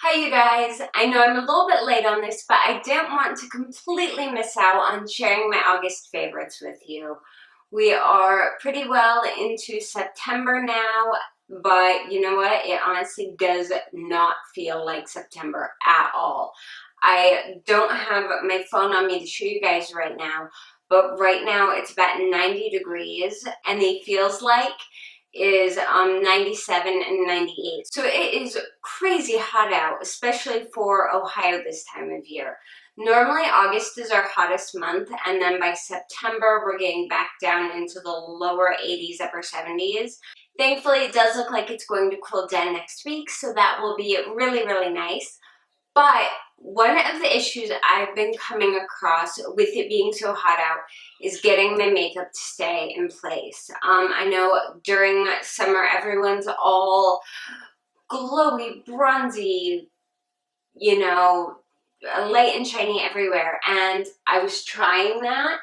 Hi you guys, I know I'm a little bit late on this, but I didn't want to completely miss out on sharing my August favorites with you. We are pretty well into September now, but you know what? It honestly does not feel like September at all. I don't have my phone on me to show you guys right now, but right now it's about 90 degrees and it feels like is 97 and 98. So it is crazy hot out, especially for Ohio this time of year. Normally August is our hottest month, and then by September we're getting back down into the lower 80s, upper 70s. Thankfully it does look like it's going to cool down next week, so that will be really, really nice. But one of the issues I've been coming across with it being so hot out is getting my makeup to stay in place. I know during summer everyone's all glowy, bronzy, you know, light and shiny everywhere, and I was trying that.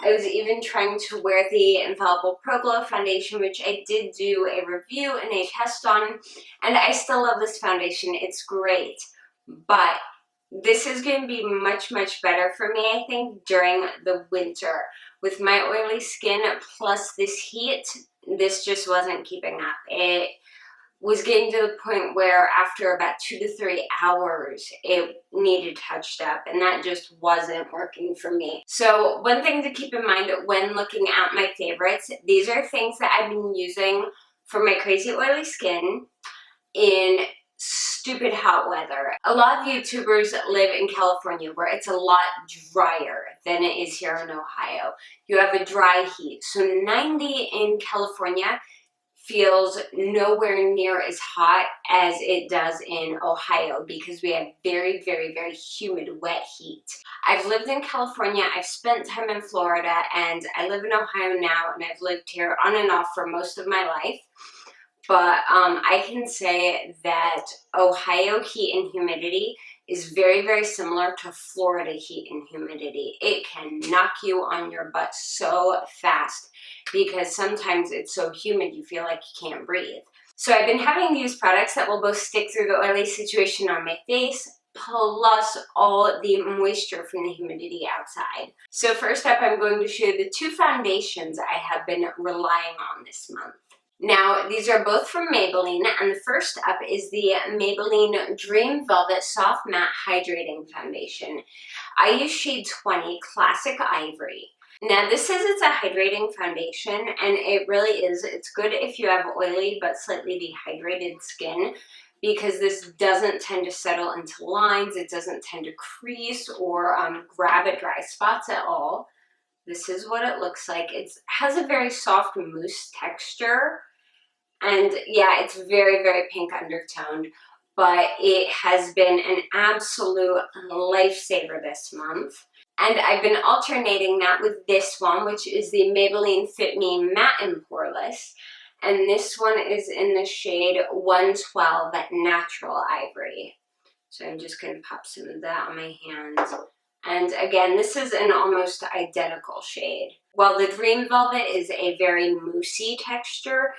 I was even trying to wear the Infallible Pro Glow foundation, which I did do a review and a test on, and I still love this foundation. It's great, but this is going to be much, much better for me, I think, during the winter. With my oily skin plus this heat, this just wasn't keeping up. It was getting to the point where after about 2 to 3 hours, it needed touched up, and that just wasn't working for me. So one thing to keep in mind when looking at my favorites, these are things that I've been using for my crazy oily skin in stupid hot weather. A lot of YouTubers live in California where it's a lot drier than it is here in Ohio. You have a dry heat. So 90 in California feels nowhere near as hot as it does in Ohio because we have very, very, very humid, wet heat. I've lived in California, I've spent time in Florida, and I live in Ohio now, and I've lived here on and off for most of my life. But I can say that Ohio heat and humidity is very, very similar to Florida heat and humidity. It can knock you on your butt so fast because sometimes it's so humid you feel like you can't breathe. So I've been having these products that will both stick through the oily situation on my face, plus all the moisture from the humidity outside. So first up, I'm going to show you the two foundations I have been relying on this month. Now, these are both from Maybelline, and the first up is the Maybelline Dream Velvet Soft Matte Hydrating Foundation. I use shade 20, Classic Ivory. Now, this says it's a hydrating foundation, and it really is. It's good if you have oily but slightly dehydrated skin, because this doesn't tend to settle into lines, it doesn't tend to crease or grab at dry spots at all. This is what it looks like. It has a very soft mousse texture. And yeah, it's very, very pink undertoned, but it has been an absolute lifesaver this month. And I've been alternating that with this one, which is the Maybelline Fit Me Matte and Poreless. And this one is in the shade 112 Natural Ivory. So I'm just going to pop some of that on my hands. And again, this is an almost identical shade. While the Dream Velvet is a very moussey texture,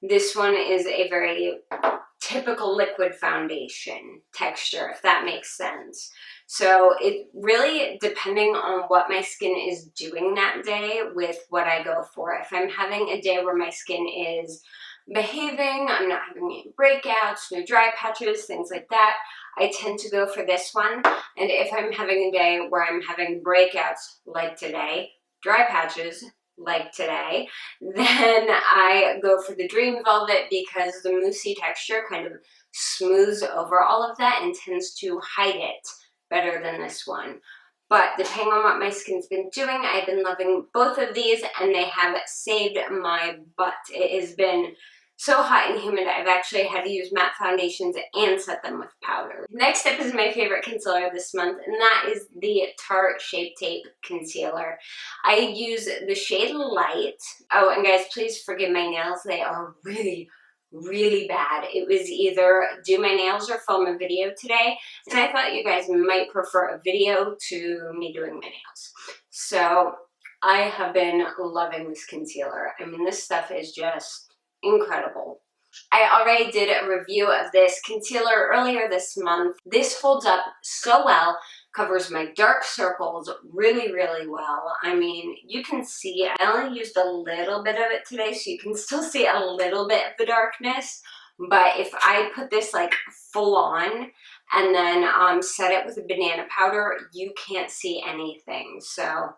this one is a very typical liquid foundation texture, if that makes sense. So it really, depending on what my skin is doing that day with what I go for. If I'm having a day where my skin is behaving, I'm not having any breakouts, no dry patches, things like that, I tend to go for this one. And if I'm having a day where I'm having breakouts like today, dry patches like today, then I go for the Dream Velvet because the moussey texture kind of smooths over all of that and tends to hide it better than this one. But depending on what my skin's been doing, I've been loving both of these, and they have saved my butt. It has been so hot and humid, I've actually had to use matte foundations and set them with powder. Next up is my favorite concealer this month, and that is the Tarte Shape Tape Concealer. I use the shade Light. Oh, and guys, please forgive my nails. They are really, really bad. It was either do my nails or film a video today, and I thought you guys might prefer a video to me doing my nails. So I have been loving this concealer. I mean, this stuff is just incredible. I already did a review of this concealer earlier this month. This holds up so well, covers my dark circles really, really well. I mean, you can see, I only used a little bit of it today, so you can still see a little bit of the darkness. But if I put this like full on and then set it with a banana powder, you can't see anything. So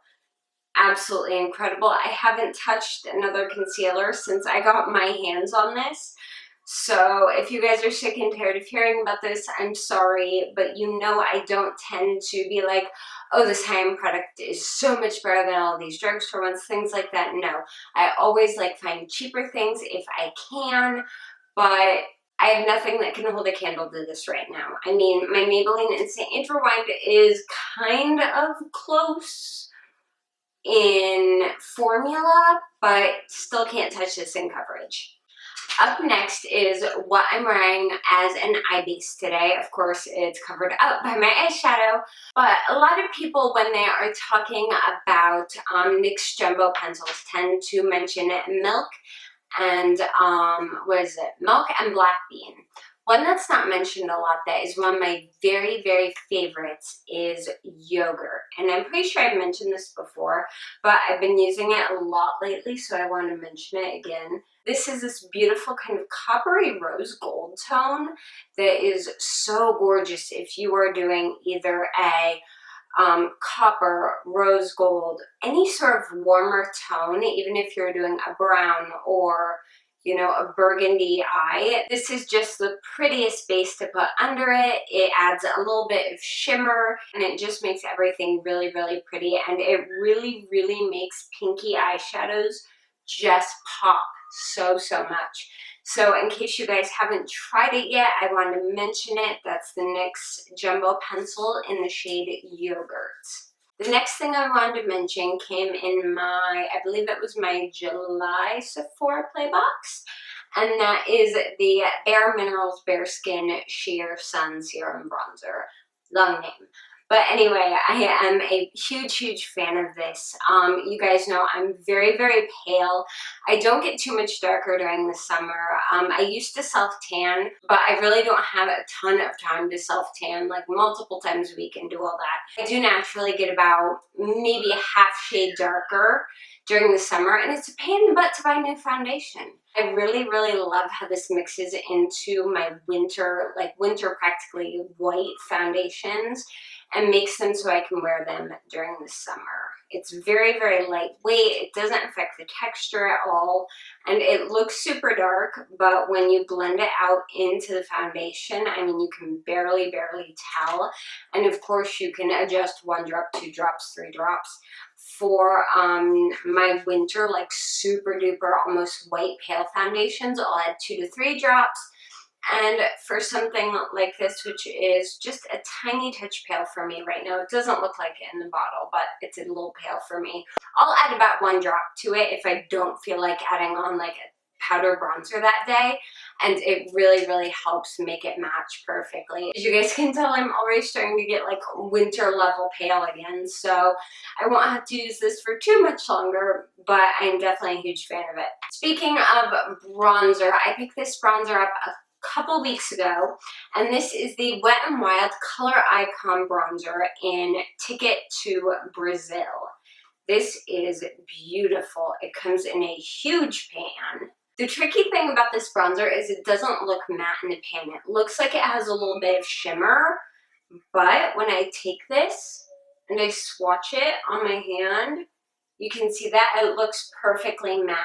absolutely incredible. I haven't touched another concealer since I got my hands on this. So if you guys are sick and tired of hearing about this, I'm sorry, but you know I don't tend to be like, oh, this high-end product is so much better than all these drugstore ones, things like that. No, I always like find cheaper things if I can, but I have nothing that can hold a candle to this right now. I mean, my Maybelline Instant Age Rewind is kind of close in formula, but still can't touch this in coverage. Up next is what I'm wearing as an eye base today. Of course, it's covered up by my eyeshadow, but a lot of people, when they are talking about NYX Jumbo pencils, tend to mention Milk and, Milk and Black Bean. One that's not mentioned a lot that is one of my very, very favorites is yogurt. And I'm pretty sure I've mentioned this before, but I've been using it a lot lately, so I want to mention it again. This is this beautiful kind of coppery rose gold tone that is so gorgeous if you are doing either a copper, rose gold, any sort of warmer tone, even if you're doing a brown or, you know, a burgundy eye. This is just the prettiest base to put under it. It adds a little bit of shimmer and it just makes everything really, really pretty, and it really, really makes pinky eyeshadows just pop so, so much. So in case you guys haven't tried it yet, I wanted to mention it. That's the NYX Jumbo Pencil in the shade Yogurt. The next thing I wanted to mention came in my, I believe it was my July Sephora Play box, and that is the Bare Minerals Bare Skin Sheer Sun Serum Bronzer. Long name. But anyway, I am a huge, huge fan of this. You guys know I'm very, very pale. I don't get too much darker during the summer. I used to self-tan, but I really don't have a ton of time to self-tan, like multiple times a week and do all that. I do naturally get about maybe a half shade darker during the summer, and it's a pain in the butt to buy new foundation. I really, really love how this mixes into my winter, like winter practically white foundations, and makes them so I can wear them during the summer. It's very, very lightweight. It doesn't affect the texture at all, and it looks super dark, but when you blend it out into the foundation, I mean, you can barely, barely tell. And of course, you can adjust 1 drop, 2 drops, 3 drops. For my winter, like super duper, almost white pale foundations, I'll add 2 to 3 drops. And for something like this, which is just a tiny touch pale for me right now, it doesn't look like it in the bottle, but it's a little pale for me, I'll add about 1 drop to it if I don't feel like adding on like a powder bronzer that day, and it really, really helps make it match perfectly. As you guys can tell, I'm already starting to get like winter level pale again, so I won't have to use this for too much longer, but I'm definitely a huge fan of it. Speaking of bronzer, I picked this bronzer up a couple weeks ago, and this is the Wet n Wild Color Icon Bronzer in Ticket to Brazil. This is beautiful. It comes in a huge pan. The tricky thing about this bronzer is it doesn't look matte in the pan. It looks like it has a little bit of shimmer, but when I take this and I swatch it on my hand, you can see that it looks perfectly matte.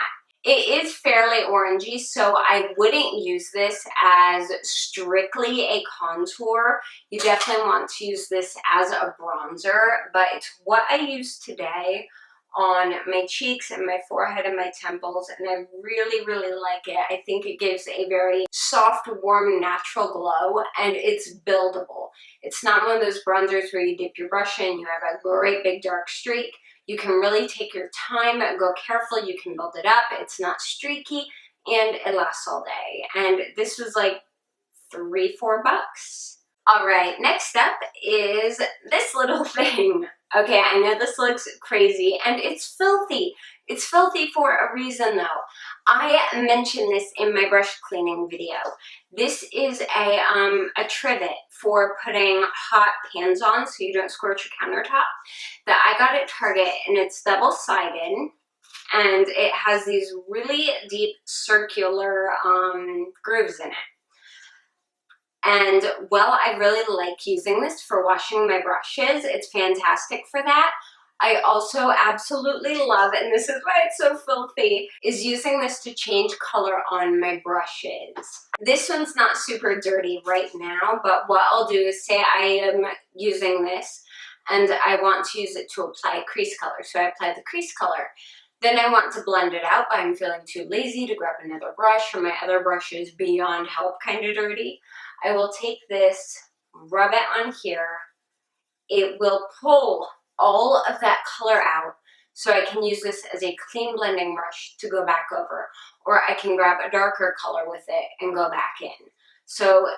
It is fairly orangey, so I wouldn't use this as strictly a contour. You definitely want to use this as a bronzer, but it's what I use today on my cheeks and my forehead and my temples, and I really, really like it. I think it gives a very soft, warm, natural glow, and it's buildable. It's not one of those bronzers where you dip your brush in, you have a great big dark streak. You can really take your time, go careful, you can build it up, it's not streaky, and it lasts all day. And this was like $3, $4. All right, next up is this little thing. Okay, I know this looks crazy, and it's filthy. It's filthy for a reason though. I mentioned this in my brush cleaning video. This is a trivet for putting hot pans on so you don't scorch your countertop that I got at Target, and it's double-sided, and it has these really deep circular grooves in it. And while I really like using this for washing my brushes, it's fantastic for that. I also absolutely love, and this is why it's so filthy, is using this to change color on my brushes. This one's not super dirty right now, but what I'll do is say I am using this and I want to use it to apply crease color. So I apply the crease color. Then I want to blend it out, but I'm feeling too lazy to grab another brush, or my other brush is beyond help kind of dirty. I will take this, rub it on here. It will pull all of that color out, so I can use this as a clean blending brush to go back over, or I can grab a darker color with it and go back in. So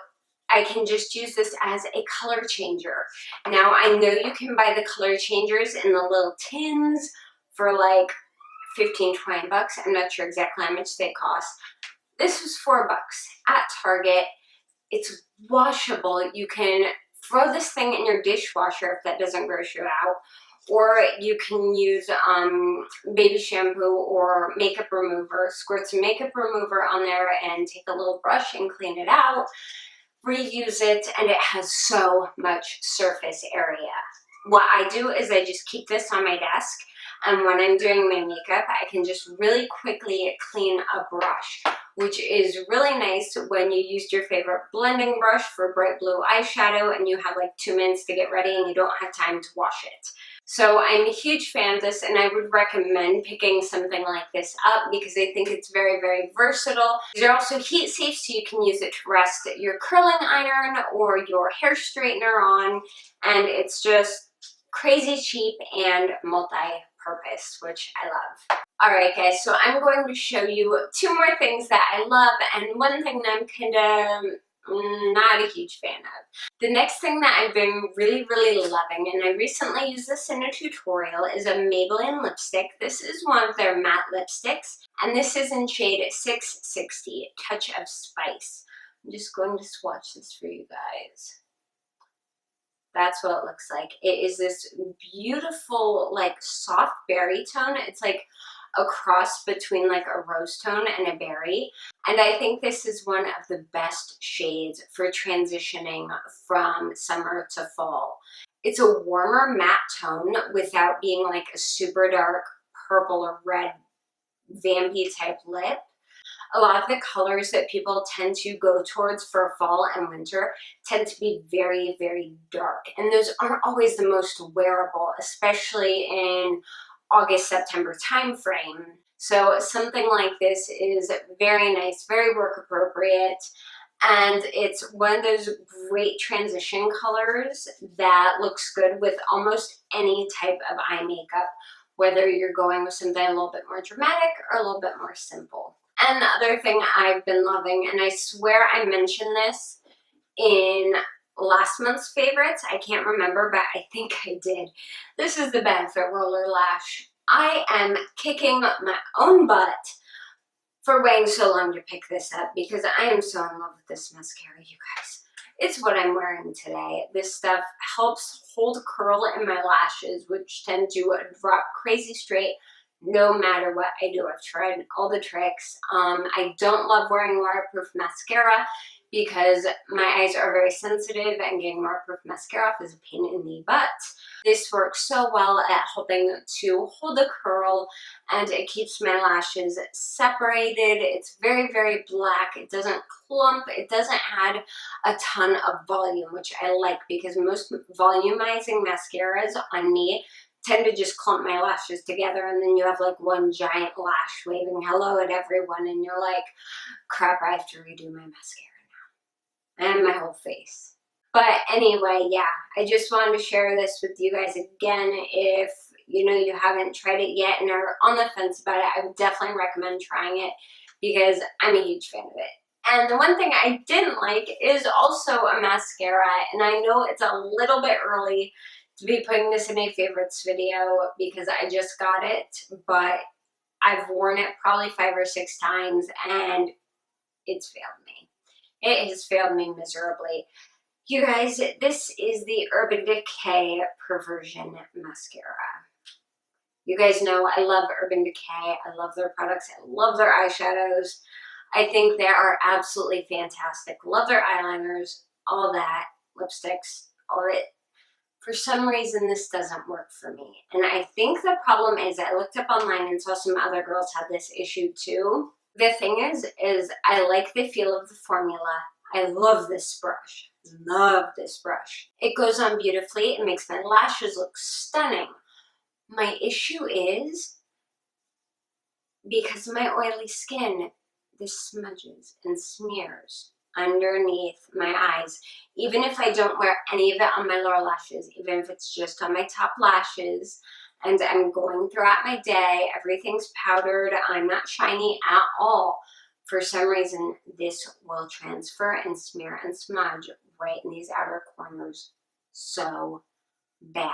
I can just use this as a color changer. Now I know you can buy the color changers in the little tins for like 15, 20 bucks. I'm not sure exactly how much they cost. This was $4 at Target. It's washable. You can throw this thing in your dishwasher if that doesn't gross you out, or you can use baby shampoo or makeup remover, squirt some makeup remover on there and take a little brush and clean it out, reuse it, and it has so much surface area. What I do is I just keep this on my desk, and when I'm doing my makeup, I can just really quickly clean a brush, which is really nice when you used your favorite blending brush for bright blue eyeshadow and you have like 2 minutes to get ready and you don't have time to wash it. So I'm a huge fan of this, and I would recommend picking something like this up because I think it's very, very versatile. These are also heat safe, so you can use it to rest your curling iron or your hair straightener on, and it's just crazy cheap and multi-purpose, which I love. Alright guys, so I'm going to show you 2 more things that I love, and one thing that I'm kind of not a huge fan of. The next thing that I've been really, really loving, and I recently used this in a tutorial, is a Maybelline lipstick. This is one of their matte lipsticks, and this is in shade 660, Touch of Spice. I'm just going to swatch this for you guys. That's what it looks like. It is this beautiful, like, soft berry tone. It's like a cross between like a rose tone and a berry. And I think this is one of the best shades for transitioning from summer to fall. It's a warmer matte tone without being like a super dark purple or red vampy type lip. A lot of the colors that people tend to go towards for fall and winter tend to be very, very dark. And those aren't always the most wearable, especially in August, September time frame. So something like this is very nice, very work appropriate, and it's one of those great transition colors that looks good with almost any type of eye makeup, whether you're going with something a little bit more dramatic or a little bit more simple. And the other thing I've been loving, and I swear I mentioned this in last month's favorites, I can't remember, but I think I did. This is the Benefit Roller Lash. I am kicking my own butt for waiting so long to pick this up because I am so in love with this mascara, you guys. It's what I'm wearing today. This stuff helps hold curl in my lashes, which tend to drop crazy straight no matter what I do. I've tried all the tricks. I don't love wearing waterproof mascara because my eyes are very sensitive, and getting waterproof mascara off is a pain in the butt. This works so well at helping to hold the curl, and it keeps my lashes separated. It's very, very black. It doesn't clump. It doesn't add a ton of volume, which I like because most volumizing mascaras on me tend to just clump my lashes together, and then you have like one giant lash waving hello at everyone, and you're like, crap, I have to redo my mascara and my whole face. But anyway, yeah, I just wanted to share this with you guys again. If you haven't tried it yet and are on the fence about it, I would definitely recommend trying it because I'm a huge fan of it. And the one thing I didn't like is also a mascara, and I know it's a little bit early to be putting this in a favorites video because I just got it, but I've worn it probably 5 or 6 times and it's failed me. It has failed me miserably. You guys, this is the Urban Decay Perversion Mascara. You guys know I love Urban Decay. I love their products. I love their eyeshadows. I think they are absolutely fantastic. Love their eyeliners, all that, lipsticks, all it. For some reason, this doesn't work for me. And I think the problem is I looked up online and saw some other girls had this issue too. The thing is I like the feel of the formula. I love this brush. Love this brush. It goes on beautifully. It makes my lashes look stunning. My issue is because of my oily skin, this smudges and smears underneath my eyes. Even if I don't wear any of it on my lower lashes, even if it's just on my top lashes, and I'm going throughout my day, everything's powdered, I'm not shiny at all, for some reason this will transfer and smear and smudge right in these outer corners so bad,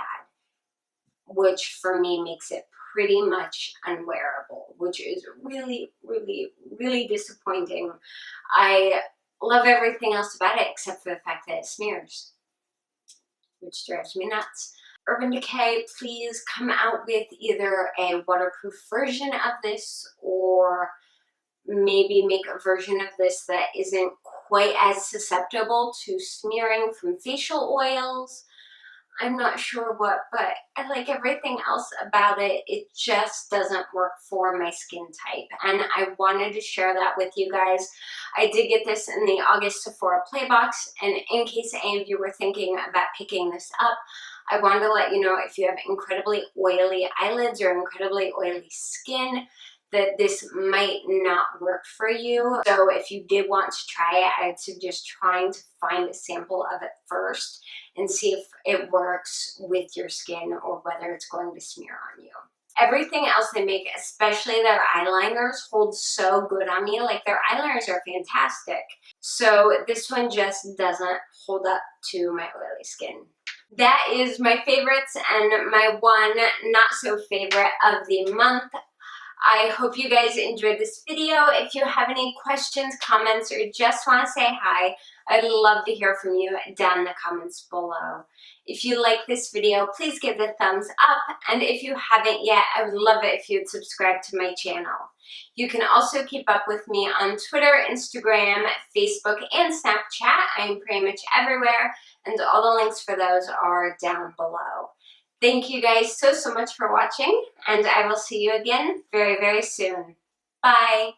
which for me makes it pretty much unwearable, which is really, really, really disappointing. I love everything else about it except for the fact that it smears, which drives me nuts. Urban Decay, please come out with either a waterproof version of this or maybe make a version of this that isn't quite as susceptible to smearing from facial oils. I'm not sure what, but I like everything else about it. It just doesn't work for my skin type. And I wanted to share that with you guys. I did get this in the August Sephora Play Box. And in case any of you were thinking about picking this up, I wanted to let you know if you have incredibly oily eyelids or incredibly oily skin, that this might not work for you. So if you did want to try it, I'd suggest trying to find a sample of it first and see if it works with your skin or whether it's going to smear on you. Everything else they make, especially their eyeliners, holds so good on me. Like, their eyeliners are fantastic. So this one just doesn't hold up to my oily skin. That is my favorites and my one not so favorite of the month. I hope you guys enjoyed this video. If you have any questions, comments, or just want to say hi, I'd love to hear from you down in the comments below. If you like this video, please give it a thumbs up. And if you haven't yet, I would love it if you'd subscribe to my channel. You can also keep up with me on Twitter, Instagram, Facebook, and Snapchat. I am pretty much everywhere, and all the links for those are down below. Thank you guys so much for watching, and I will see you again very, very soon. Bye!